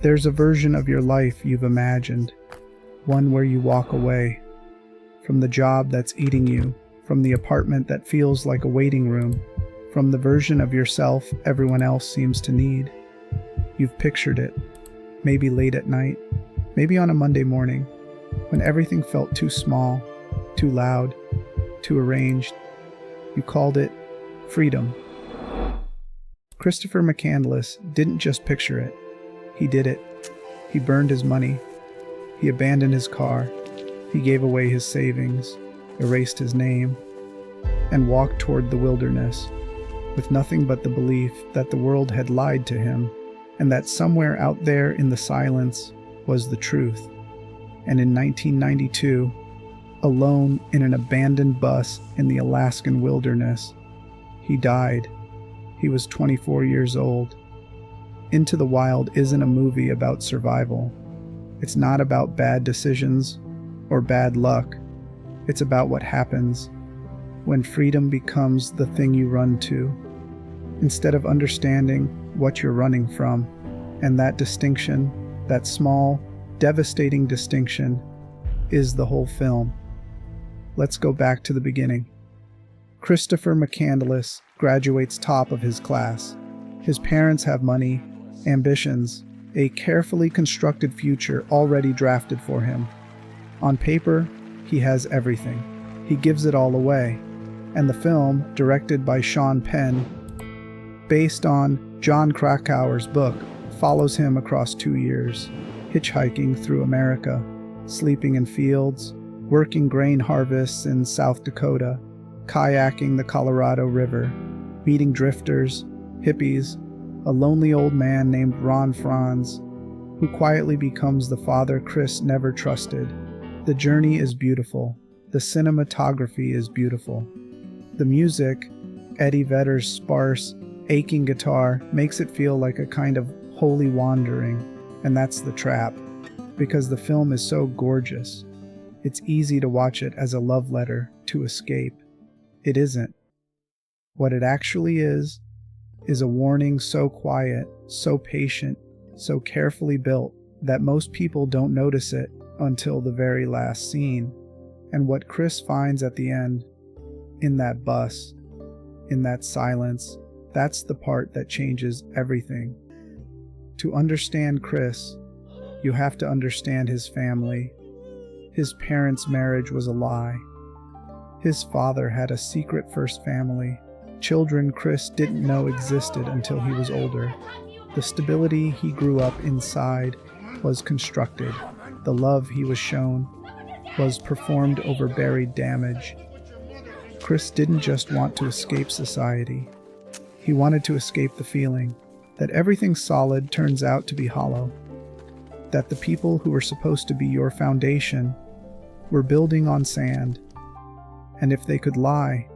There's a version of your life you've imagined, one where you walk away from the job that's eating you, from the apartment that feels like a waiting room, from the version of yourself everyone else seems to need. You've pictured it, maybe late at night, maybe on a Monday morning, when everything felt too small, too loud, too arranged. You called it freedom. Christopher McCandless didn't just picture it, he did it. He burned his money, he abandoned his car, he gave away his savings, erased his name, and walked toward the wilderness, with nothing but the belief that the world had lied to him, and that somewhere out there in the silence was the truth. And in 1992, alone in an abandoned bus in the Alaskan wilderness, he died. He was 24 years old. Into the Wild isn't a movie about survival. It's not about bad decisions or bad luck. It's about what happens when freedom becomes the thing you run to, instead of understanding what you're running from. And that distinction, that small, devastating distinction, is the whole film. Let's go back to the beginning. Christopher McCandless graduates top of his class. His parents have money, ambitions, a carefully constructed future already drafted for him. On paper, he has everything. He gives it all away. And the film, directed by Sean Penn, based on John Krakauer's book, follows him across 2 years, hitchhiking through America, sleeping in fields, working grain harvests in South Dakota, kayaking the Colorado River, meeting drifters, hippies, a lonely old man named Ron Franz, who quietly becomes the father Chris never trusted. The journey is beautiful. The cinematography is beautiful. The music, Eddie Vedder's sparse, aching guitar, makes it feel like a kind of holy wandering, and that's the trap, because the film is so gorgeous. It's easy to watch it as a love letter to escape. It isn't. What it actually is a warning so quiet, so patient, so carefully built that most people don't notice it until the very last scene. And what Chris finds at the end, in that bus, in that silence, that's the part that changes everything. To understand Chris, you have to understand his family. His parents' marriage was a lie. His father had a secret first family, children Chris didn't know existed until he was older. The stability he grew up inside was constructed. The love he was shown was performed over buried damage. Chris didn't just want to escape society. He wanted to escape the feeling that everything solid turns out to be hollow, that the people who were supposed to be your foundation were building on sand. And if they could lie,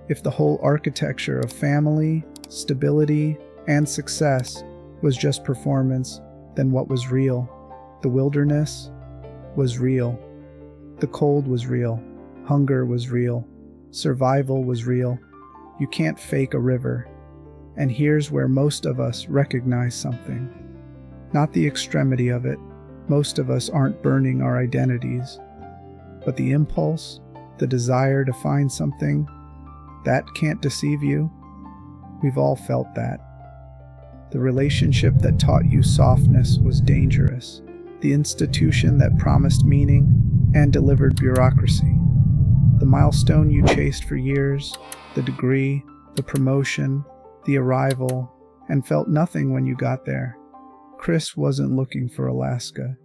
if the whole architecture of family, stability, and success was just performance, then what was real? The wilderness was real. The cold was real. Hunger was real. Survival was real. You can't fake a river. And here's where most of us recognize something. Not the extremity of it. Most of us aren't burning our identities. But the impulse, the desire to find something, that can't deceive you. We've all felt that. The relationship that taught you softness was dangerous. The institution that promised meaning and delivered bureaucracy. The milestone you chased for years, the degree, the promotion, the arrival, and felt nothing when you got there. Chris wasn't looking for Alaska.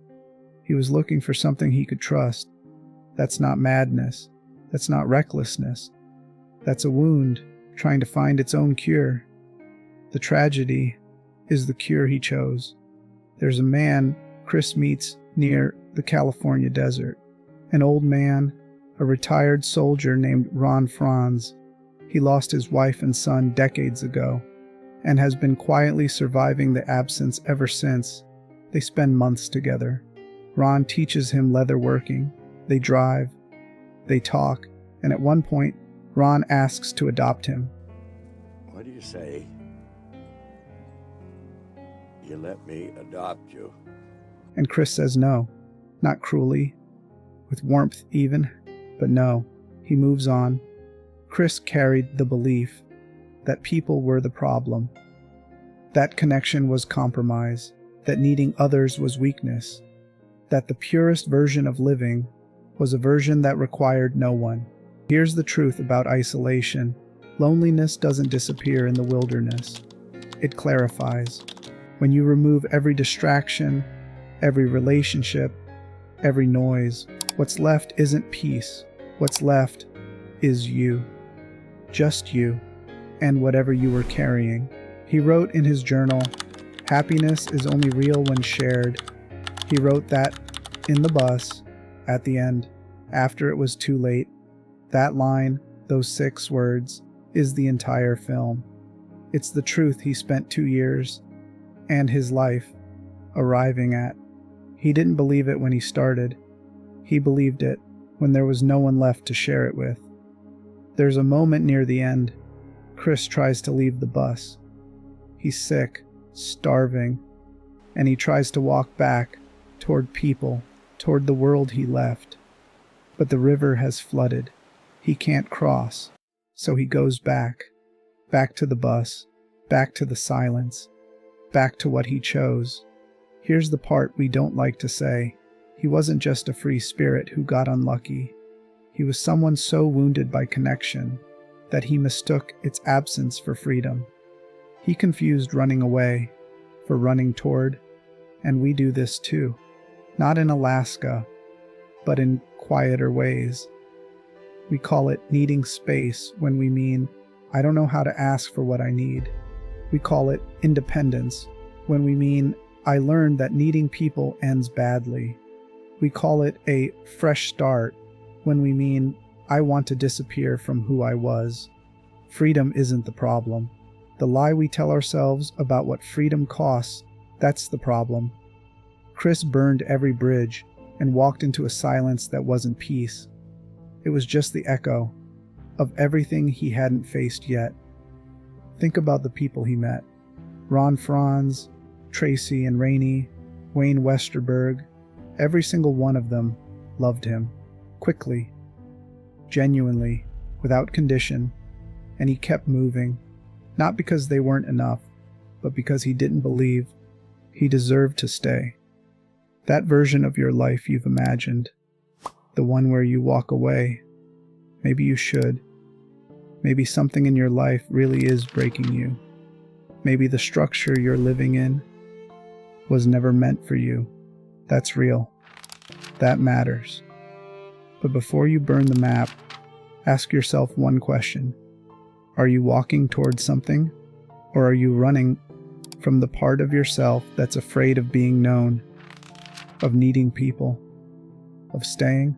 He was looking for something he could trust. That's not madness. That's not recklessness. That's a wound trying to find its own cure. The tragedy is the cure he chose. There's a man Chris meets near the California desert. An old man, a retired soldier named Ron Franz. He lost his wife and son decades ago and has been quietly surviving the absence ever since. They spend months together. Ron teaches him leather working. They drive. They talk. And at one point, Ron asks to adopt him. What do you say? you let me adopt you? And Chris says no, not cruelly, with warmth even, but no. He moves on. Chris carried the belief that people were the problem, that connection was compromise, that needing others was weakness, that the purest version of living was a version that required no one. Here's the truth about isolation. Loneliness doesn't disappear in the wilderness. It clarifies. When you remove every distraction, every relationship, every noise, what's left isn't peace. What's left is you. Just you, and whatever you were carrying. He wrote in his journal, "Happiness is only real when shared." He wrote that in the bus, at the end, after it was too late. That line, those 6 words, is the entire film. It's the truth he spent 2 years and his life arriving at. He didn't believe it when he started. He believed it when there was no one left to share it with. There's a moment near the end. Chris tries to leave the bus. He's sick, starving, and he tries to walk back toward people, toward the world he left. But the river has flooded. He can't cross, so he goes back to the bus, back to the silence, back to what he chose. Here's the part we don't like to say. He wasn't just a free spirit who got unlucky. He was someone so wounded by connection that he mistook its absence for freedom. He confused running away for running toward, and we do this too. Not in Alaska, but in quieter ways. We call it needing space when we mean, I don't know how to ask for what I need. We call it independence when we mean, I learned that needing people ends badly. We call it a fresh start when we mean, I want to disappear from who I was. Freedom isn't the problem. The lie we tell ourselves about what freedom costs, that's the problem. Chris burned every bridge and walked into a silence that wasn't peace. It was just the echo of everything he hadn't faced yet. Think about the people he met. Ron Franz, Tracy and Rainey, Wayne Westerberg, every single one of them loved him. Quickly, genuinely, without condition, and he kept moving, not because they weren't enough, but because he didn't believe he deserved to stay. That version of your life you've imagined, the one where you walk away, maybe you should. Maybe something in your life really is breaking you. Maybe the structure you're living in was never meant for you. That's real. That matters. But before you burn the map, ask yourself one question. Are you walking towards something, or are you running from the part of yourself that's afraid of being known, of needing people, of staying?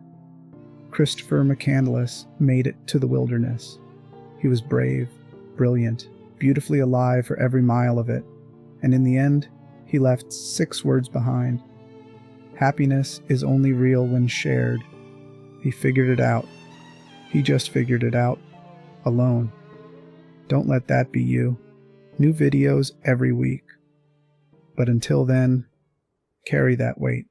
Christopher McCandless made it to the wilderness. He was brave, brilliant, beautifully alive for every mile of it, and in the end, he left 6 words behind. Happiness is only real when shared. He figured it out. He just figured it out. Alone. Don't let that be you. New videos every week. But until then, carry that weight.